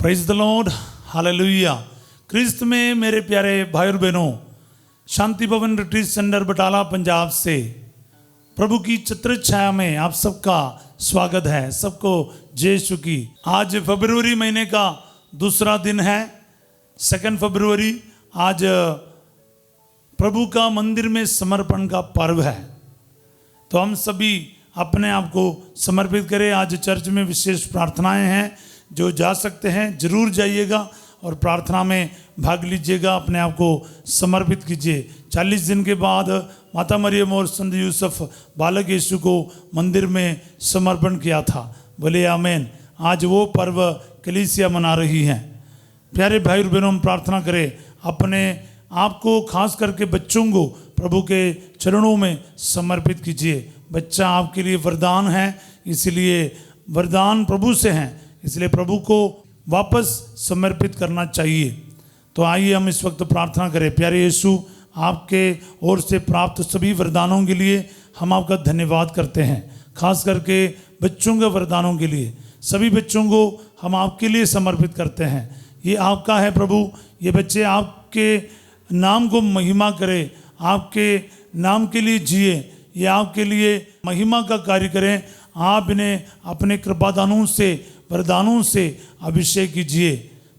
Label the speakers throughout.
Speaker 1: Praise the Lord, hallelujah. क्रिस्त में मेरे प्यारे भाई और बहनों, शांति भवन रिट्रीट सेंटर बटाला पंजाब से प्रभु की छत्र छाया में आप सबका स्वागत है। सबको जय यीशु की। आज फरवरी महीने का दूसरा दिन है, 2 फरवरी। आज प्रभु का मंदिर में समर्पण का पर्व है, तो हम सभी अपने आप को समर्पित करें। आज चर्च में विशेष प्रार्थनाएं हैं, जो जा सकते हैं जरूर जाइएगा और प्रार्थना में भाग लीजिएगा, अपने आप को समर्पित कीजिए। 40 दिन के बाद माता मरियम और संत यूसुफ बालक यीशु को मंदिर में समर्पण किया था। बोले आमीन। आज वो पर्व कलीसिया मना रही हैं। प्यारे भाई और बहनों, हम प्रार्थना करें, अपने आप को खास करके बच्चों को प्रभु के चरणों में समर्पित कीजिए। बच्चा आपके लिए वरदान है, इसलिए वरदान प्रभु से हैं, इसलिए प्रभु को वापस समर्पित करना चाहिए। तो आइए हम इस वक्त प्रार्थना करें। प्यारे यीशु, आपके ओर से प्राप्त सभी वरदानों के लिए हम आपका धन्यवाद करते हैं, खास करके बच्चों के वरदानों के लिए। सभी बच्चों को हम आपके लिए समर्पित करते हैं। ये आपका है प्रभु, ये बच्चे आपके नाम को महिमा करें, आपके नाम के लिए जिए, ये आपके लिए महिमा का कार्य करें। आप इन्हें अपने कृपादानों से, वरदानों से अभिषेक कीजिए।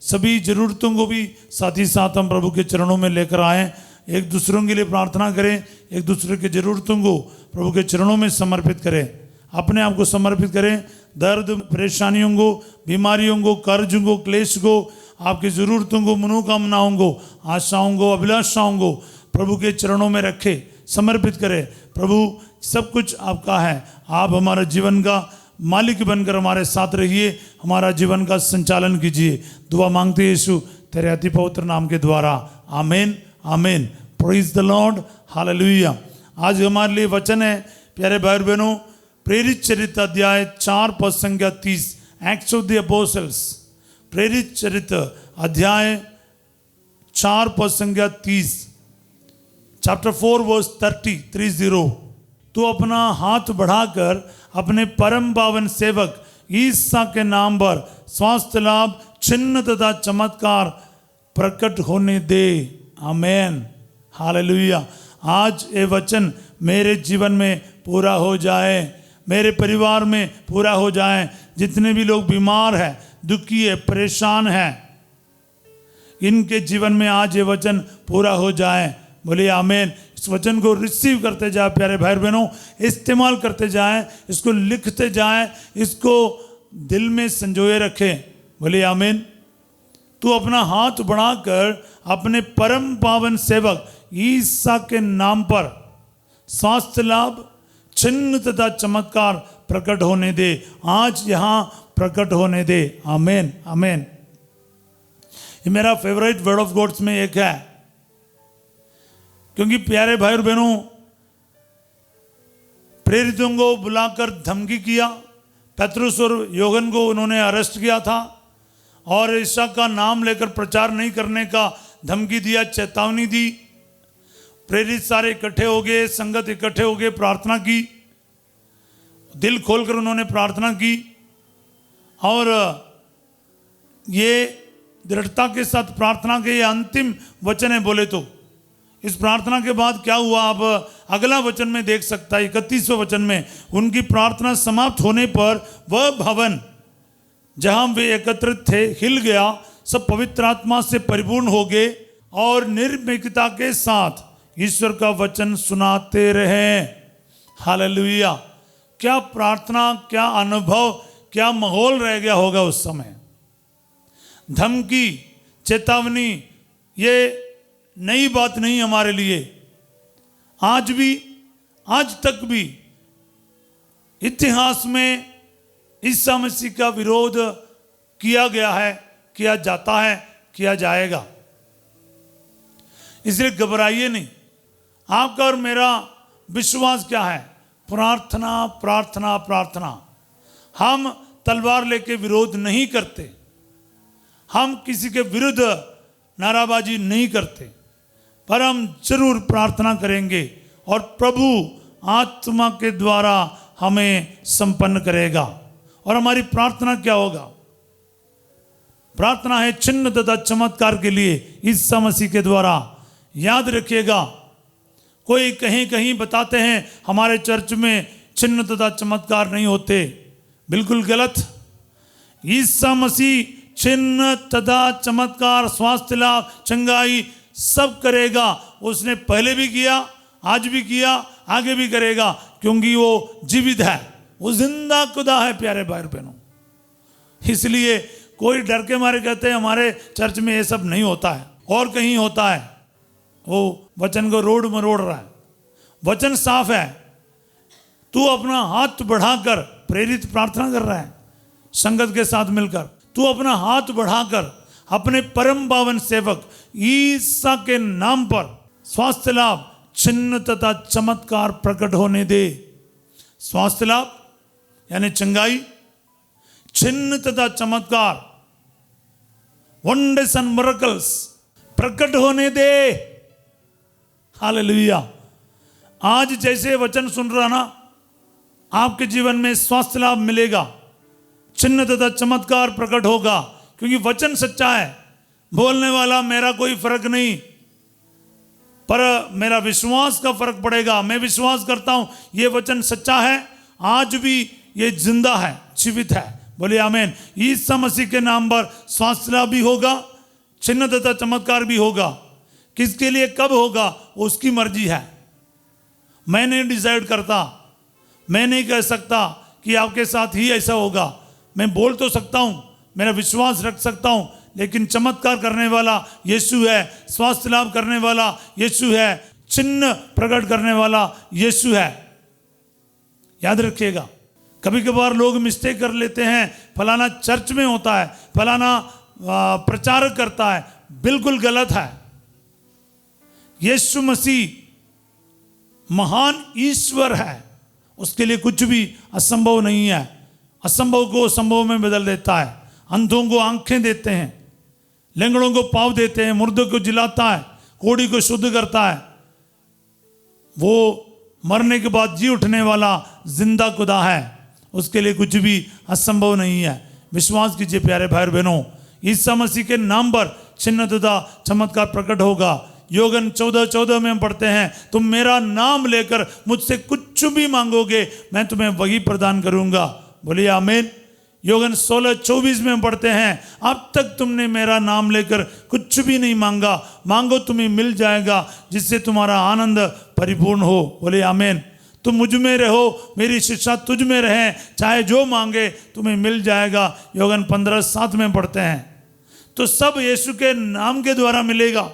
Speaker 1: सभी ज़रूरतों को भी साथ ही साथ हम प्रभु के चरणों में लेकर आएँ। एक दूसरों के लिए प्रार्थना करें, एक दूसरे की ज़रूरतों को प्रभु के चरणों में समर्पित करें, अपने आप को समर्पित करें। दर्द, परेशानियों को, बीमारियों को, कर्ज को, क्लेश को, आपकी ज़रूरतों को, मनोकामनाओं को, आशाओं को, अभिलाषाओं को प्रभु के चरणों में रखे, समर्पित करें। प्रभु, सब कुछ आपका है। आप हमारा जीवन का मालिक बनकर हमारे साथ रहिए, हमारा जीवन का संचालन कीजिए। दुआ मांगते यीशु तेरे अति पवित्र नाम के द्वारा, आमीन आमीन। Praise the Lord, hallelujah. आज हमारे लिए वचन है, प्यारे भाई बहनों, प्रेरित चरित्र अध्याय 4 पद संख्या 30, एक्ट्स ऑफ द अपोस्टल्स। प्रेरित चरित्र अध्याय 4 पद संख्या 30, चैप्टर 4 वर्स 30। तो अपना हाथ बढ़ाकर अपने परम पावन सेवक ईसा के नाम पर स्वास्थ्य लाभ, चिन्ह तथा चमत्कार प्रकट होने दे। आमीन, हालेलुया। आज ये वचन मेरे जीवन में पूरा हो जाए, मेरे परिवार में पूरा हो जाए। जितने भी लोग बीमार हैं, दुखी है, परेशान हैं, इनके जीवन में आज ये वचन पूरा हो जाए। बोलिए आमीन। इस वचन को रिसीव करते जाए प्यारे भाई बहनों, इस्तेमाल करते जाएं, इसको लिखते जाएं, इसको दिल में संजोए रखें। बोलिए आमीन। तू अपना हाथ बढ़ाकर अपने परम पावन सेवक ईसा के नाम पर स्वास्थ्य लाभ, चिन्ह तथा चमत्कार प्रकट होने दे। आज यहाँ प्रकट होने दे। आमीन आमीन। ये मेरा फेवरेट वर्ड ऑफ गॉड्स में एक है, क्योंकि प्यारे भाई और बहनों, प्रेरितों को बुलाकर धमकी किया। पतरस और यूहन्ना को उन्होंने अरेस्ट किया था और ईसा का नाम लेकर प्रचार नहीं करने का धमकी दिया, चेतावनी दी। प्रेरित सारे इकट्ठे हो गए, संगत इकट्ठे हो गए, प्रार्थना की, दिल खोलकर उन्होंने प्रार्थना की और ये दृढ़ता के साथ प्रार्थना के ये अंतिम वचन है। बोले तो इस प्रार्थना के बाद क्या हुआ, आप अगला वचन में देख सकता है। 31वें वचन में, उनकी प्रार्थना समाप्त होने पर वह भवन जहां वे एकत्रित थे हिल गया, सब पवित्र आत्मा से परिपूर्ण हो गए और निर्भीकता के साथ ईश्वर का वचन सुनाते रहे। हालेलुया। क्या प्रार्थना, क्या अनुभव, क्या माहौल रह गया होगा उस समय। धमकी, चेतावनी, ये नई बात नहीं हमारे लिए। आज भी, आज तक भी इतिहास में ईसा मसीह का विरोध किया गया है, किया जाता है, किया जाएगा। इसलिए घबराइए नहीं। आपका और मेरा विश्वास क्या है? प्रार्थना प्रार्थना प्रार्थना। हम तलवार लेके विरोध नहीं करते, हम किसी के विरुद्ध नाराबाजी नहीं करते, पर हम जरूर प्रार्थना करेंगे और प्रभु आत्मा के द्वारा हमें संपन्न करेगा। और हमारी प्रार्थना क्या होगा? प्रार्थना है चिन्ह तथा चमत्कार के लिए ईसा मसीह के द्वारा। याद रखिएगा, कोई कहीं कहीं बताते हैं हमारे चर्च में चिन्ह तथा चमत्कार नहीं होते, बिल्कुल गलत। ईसा मसीह चिन्ह तथा चमत्कार, स्वास्थ्य लाभ, चंगाई सब करेगा। उसने पहले भी किया, आज भी किया, आगे भी करेगा, क्योंकि वो जीवित है, वो जिंदा खुदा है प्यारे भाई बहनों। इसलिए कोई डर के मारे कहते हैं हमारे चर्च में ये सब नहीं होता है, और कहीं होता है। वो वचन को रोड मरोड़ रहा है। वचन साफ है। तू अपना हाथ बढ़ाकर प्रेरित प्रार्थना कर रहा है संगत के साथ मिलकर। तू अपना हाथ बढ़ाकर अपने परम पावन सेवक ईसा के नाम पर स्वास्थ्य लाभ, चिन्ह तथा चमत्कार प्रकट होने दे। स्वास्थ्य लाभ यानी चंगाई, चिन्ह तथा चमत्कार, वंडर्स एंड मिरेकल्स प्रकट होने दे। हालेलुया। आज जैसे वचन सुन रहा ना, आपके जीवन में स्वास्थ्य लाभ मिलेगा, चिन्ह तथा चमत्कार प्रकट होगा, क्योंकि वचन सच्चा है। बोलने वाला मेरा कोई फर्क नहीं, पर मेरा विश्वास का फर्क पड़ेगा। मैं विश्वास करता हूं ये वचन सच्चा है, आज भी ये जिंदा है, जीवित है। बोलिए आमीन। ईसा मसीह के नाम पर स्वास्थ्य लाभ भी होगा, चिन्ह तथा चमत्कार भी होगा। किसके लिए कब होगा उसकी मर्जी है। मैं नहीं डिसाइड करता, मैं नहीं कह सकता कि आपके साथ ही ऐसा होगा। मैं बोल तो सकता हूं, मेरा विश्वास रख सकता हूं, लेकिन चमत्कार करने वाला यीशु है, स्वास्थ्य लाभ करने वाला यीशु है, चिन्ह प्रकट करने वाला यीशु है। याद रखिएगा। कभी कभार लोग मिस्टेक कर लेते हैं, फलाना चर्च में होता है, फलाना प्रचारक करता है, बिल्कुल गलत है। यीशु मसीह महान ईश्वर है, उसके लिए कुछ भी असंभव नहीं है। असंभव को संभव में बदल देता है, अंधों को आंखें देते हैं, लंगड़ों को पाँव देते हैं, मुर्दों को जिलाता है, कोढ़ी को शुद्ध करता है। वो मरने के बाद जी उठने वाला जिंदा खुदा है, उसके लिए कुछ भी असंभव नहीं है। विश्वास कीजिए प्यारे भाई बहनों, ईसा मसीह के नाम पर चिन्ह तथा चमत्कार प्रकट होगा। योगन 14:14 में हम पढ़ते हैं, तुम मेरा नाम लेकर मुझसे कुछ भी मांगोगे मैं तुम्हें वही प्रदान करूंगा। बोलिए आमीन। योगन 16:24 में हम पढ़ते हैं, अब तक तुमने मेरा नाम लेकर कुछ भी नहीं मांगा, मांगो तुम्हें मिल जाएगा, जिससे तुम्हारा आनंद परिपूर्ण हो। बोलिए आमीन। तुम मुझ में रहो, मेरी शिक्षा तुझ में रहे, चाहे जो मांगे तुम्हें मिल जाएगा। योगन 15:7 में पढ़ते हैं। तो सब यीशु के नाम के द्वारा मिलेगा,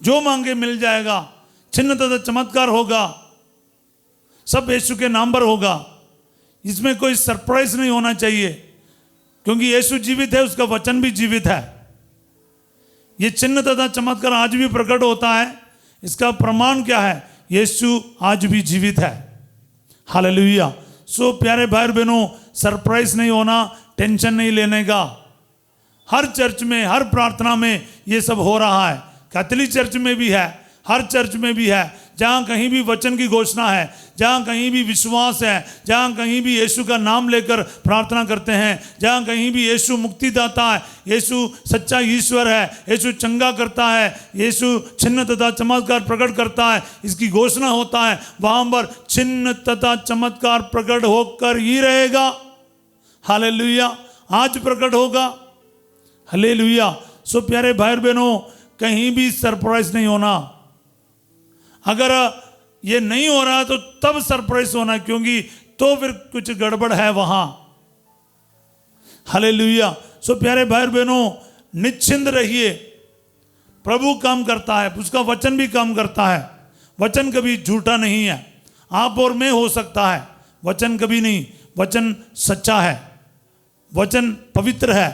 Speaker 1: जो मांगे मिल जाएगा, चिन्ह तथा चमत्कार होगा, सब यीशु के नाम पर होगा। इसमें कोई सरप्राइज नहीं होना चाहिए, क्योंकि यीशु जीवित है, उसका वचन भी जीवित है। ये चिन्ह तथा चमत्कार आज भी प्रकट होता है। इसका प्रमाण क्या है? यीशु आज भी जीवित है। हालेलुया। सो प्यारे भाई बहनों, सरप्राइज नहीं होना, टेंशन नहीं लेने का। हर चर्च में, हर प्रार्थना में ये सब हो रहा है। कैथोलिक चर्च में भी है, हर चर्च में भी है। जहाँ कहीं भी वचन की घोषणा है, जहाँ कहीं भी विश्वास है, जहाँ कहीं भी यीशु का नाम लेकर प्रार्थना करते हैं, जहाँ कहीं भी यीशु मुक्तिदाता है, यीशु सच्चा ईश्वर है, यीशु चंगा करता है, यीशु चिन्ह तथा चमत्कार प्रकट करता है, इसकी घोषणा होता है, वहाँ पर चिन्ह तथा चमत्कार प्रकट होकर ही रहेगा। हालेलुया। आज प्रकट होगा। हालेलुया। सो प्यारे भाई बहनों, कहीं भी सरप्राइज नहीं होना। अगर ये नहीं हो रहा तो तब सरप्राइज होना, क्योंकि तो फिर कुछ गड़बड़ है वहां। हालेलुया। सो प्यारे भाई बहनों, निश्चिंत रहिए, प्रभु काम करता है, उसका वचन भी काम करता है। वचन कभी झूठा नहीं है। आप और मैं हो सकता है, वचन कभी नहीं। वचन सच्चा है, वचन पवित्र है,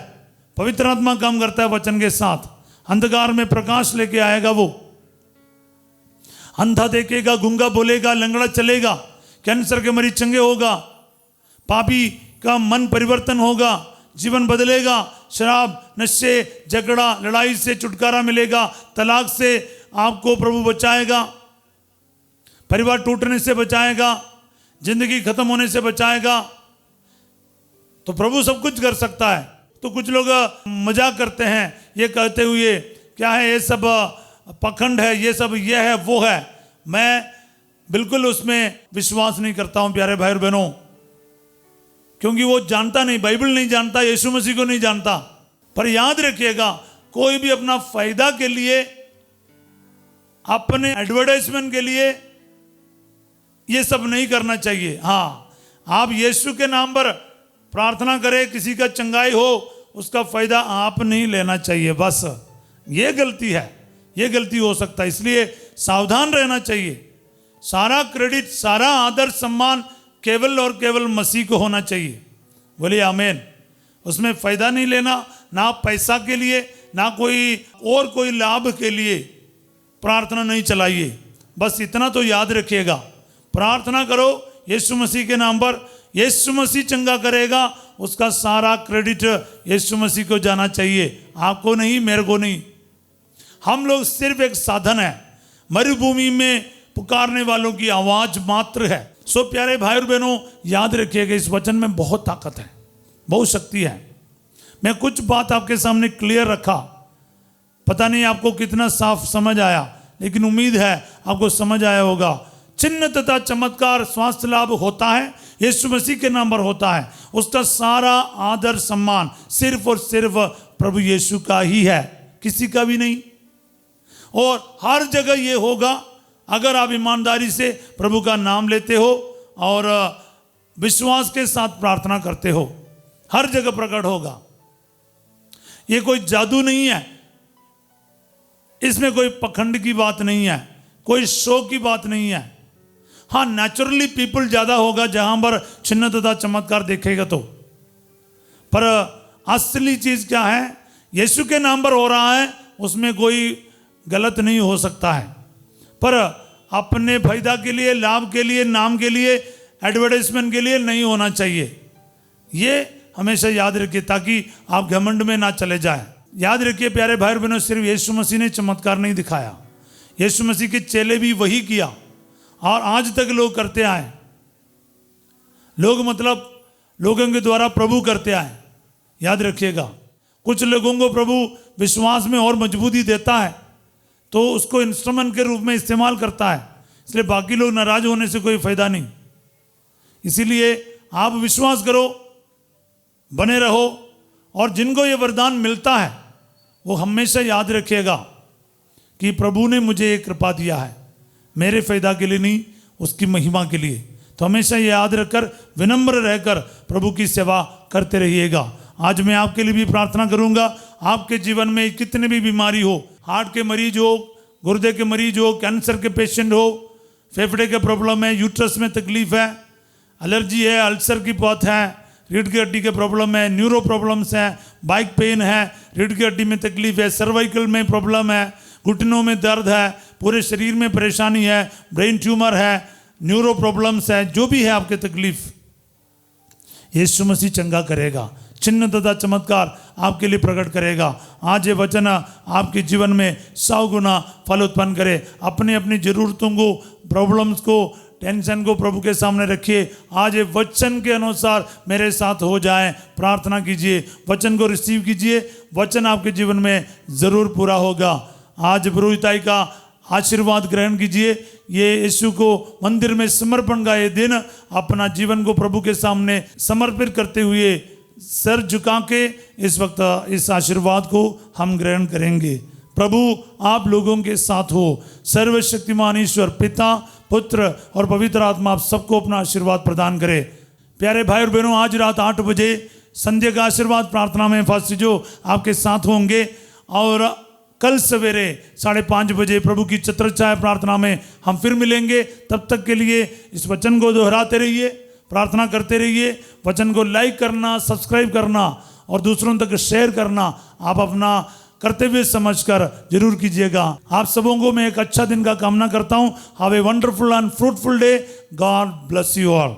Speaker 1: पवित्र आत्मा काम करता है वचन के साथ। अंधकार में प्रकाश लेके आएगा वो। अंधा देखेगा, गूंगा बोलेगा, लंगड़ा चलेगा, कैंसर के मरीज चंगे होगा, पापी का मन परिवर्तन होगा, जीवन बदलेगा, शराब, नशे, झगड़ा, लड़ाई से छुटकारा मिलेगा, तलाक से आपको प्रभु बचाएगा, परिवार टूटने से बचाएगा, जिंदगी खत्म होने से बचाएगा। तो प्रभु सब कुछ कर सकता है। तो कुछ लोग मजाक करते हैं ये कहते हुए, क्या है ये सब पखंड है, ये सब ये है वो है। मैं बिल्कुल उसमें विश्वास नहीं करता हूं प्यारे भाई और बहनों, क्योंकि वो जानता नहीं, बाइबल नहीं जानता, यीशु मसीह को नहीं जानता। पर याद रखिएगा, कोई भी अपना फायदा के लिए, अपने एडवर्टाइजमेंट के लिए ये सब नहीं करना चाहिए। हाँ, आप यीशु के नाम पर प्रार्थना करें, किसी का चंगाई हो, उसका फायदा आप नहीं लेना चाहिए। बस ये गलती है, ये गलती हो सकता है, इसलिए सावधान रहना चाहिए। सारा क्रेडिट, सारा आदर सम्मान केवल और केवल मसीह को होना चाहिए। बोलिए आमीन। उसमें फायदा नहीं लेना, ना पैसा के लिए, ना कोई लाभ के लिए प्रार्थना नहीं चलाइए। बस इतना तो याद रखिएगा, प्रार्थना करो यीशु मसीह के नाम पर, यीशु मसीह चंगा करेगा, उसका सारा क्रेडिट यीशु मसीह को जाना चाहिए, आपको नहीं, मेरे को नहीं। हम लोग सिर्फ एक साधन है, मरुभूमि में पुकारने वालों की आवाज मात्र है। सो प्यारे भाई और बहनों, याद रखिएगा, इस वचन में बहुत ताकत है, बहुत शक्ति है। मैं कुछ बात आपके सामने क्लियर रखा, पता नहीं आपको कितना साफ समझ आया, लेकिन उम्मीद है आपको समझ आया होगा। चिन्ह तथा चमत्कार, स्वास्थ्य लाभ होता है, यीशु मसीह के नाम पर होता है। उसका सारा आदर सम्मान सिर्फ और सिर्फ प्रभु यीशु का ही है, किसी का भी नहीं। और हर जगह ये होगा अगर आप ईमानदारी से प्रभु का नाम लेते हो और विश्वास के साथ प्रार्थना करते हो, हर जगह प्रकट होगा। ये कोई जादू नहीं है, इसमें कोई पखंड की बात नहीं है, कोई शो की बात नहीं है। हाँ, नेचुरली पीपल ज्यादा होगा जहां पर चिन्ह तथा चमत्कार देखेगा तो, पर असली चीज क्या है, यीशु के नाम पर हो रहा है, उसमें कोई गलत नहीं हो सकता है। पर अपने फायदा के लिए, लाभ के लिए, नाम के लिए, एडवर्टाइजमेंट के लिए नहीं होना चाहिए। ये हमेशा याद रखिए, ताकि आप घमंड में ना चले जाएं। याद रखिए प्यारे भाई बहनों, सिर्फ यीशु मसीह ने चमत्कार नहीं दिखाया, यीशु मसीह के चेले भी वही किया और आज तक लोग करते आए। लोगों के द्वारा प्रभु करते आए। याद रखिएगा, कुछ लोगों को प्रभु विश्वास में और मजबूती देता है तो उसको इंस्ट्रूमेंट के रूप में इस्तेमाल करता है, इसलिए बाकी लोग नाराज होने से कोई फायदा नहीं। इसीलिए आप विश्वास करो, बने रहो, और जिनको ये वरदान मिलता है वो हमेशा याद रखिएगा कि प्रभु ने मुझे ये कृपा दिया है, मेरे फायदा के लिए नहीं, उसकी महिमा के लिए। तो हमेशा ये याद रखकर, विनम्र रहकर प्रभु की सेवा करते रहिएगा। आज मैं आपके लिए भी प्रार्थना करूंगा। आपके जीवन में कितने भी बीमारी हो, हार्ट के मरीज हो, गुर्दे के मरीज हो, कैंसर के पेशेंट हो, फेफड़े के प्रॉब्लम है, यूट्रस में तकलीफ है, एलर्जी है, अल्सर की बात है, रीढ़ की हड्डी के प्रॉब्लम है, न्यूरो प्रॉब्लम्स है, बैक पेन है, रीढ़ की हड्डी में तकलीफ है, सर्वाइकल में प्रॉब्लम है, घुटनों में दर्द है, पूरे शरीर में परेशानी है, ब्रेन ट्यूमर है, न्यूरो प्रॉब्लम्स है, जो भी है आपके तकलीफ, यीशु मसीह चंगा करेगा, चिन्ह तथा चमत्कार आपके लिए प्रकट करेगा। आज ये वचन आपके जीवन में 100 गुना फल उत्पन्न करे। अपनी अपनी जरूरतों को, प्रॉब्लम्स को, टेंशन को प्रभु के सामने रखिए। आज ये वचन के अनुसार मेरे साथ हो जाए, प्रार्थना कीजिए, वचन को रिसीव कीजिए, वचन आपके जीवन में जरूर पूरा होगा। आज पुरोहिताई का आशीर्वाद ग्रहण कीजिए। ये यीशु को मंदिर में समर्पण का ये दिन, अपना जीवन को प्रभु के सामने समर्पित करते हुए सर झुका के इस वक्त इस आशीर्वाद को हम ग्रहण करेंगे। प्रभु आप लोगों के साथ हो। सर्वशक्तिमान ईश्वर पिता, पुत्र और पवित्र आत्मा आप सबको अपना आशीर्वाद प्रदान करे। प्यारे भाई और बहनों, आज रात 8 बजे संध्या का आशीर्वाद प्रार्थना में फास्टर जो आपके साथ होंगे, और कल सवेरे 5:30 बजे प्रभु की छत्रछाया प्रार्थना में हम फिर मिलेंगे। तब तक के लिए इस वचन को दोहराते रहिए, प्रार्थना करते रहिए। वचन को लाइक करना, सब्सक्राइब करना और दूसरों तक शेयर करना आप अपना कर्तव्य समझकर जरूर कीजिएगा। आप सबों को मैं एक अच्छा दिन का कामना करता हूं। Have a wonderful and fruitful day. God bless you all.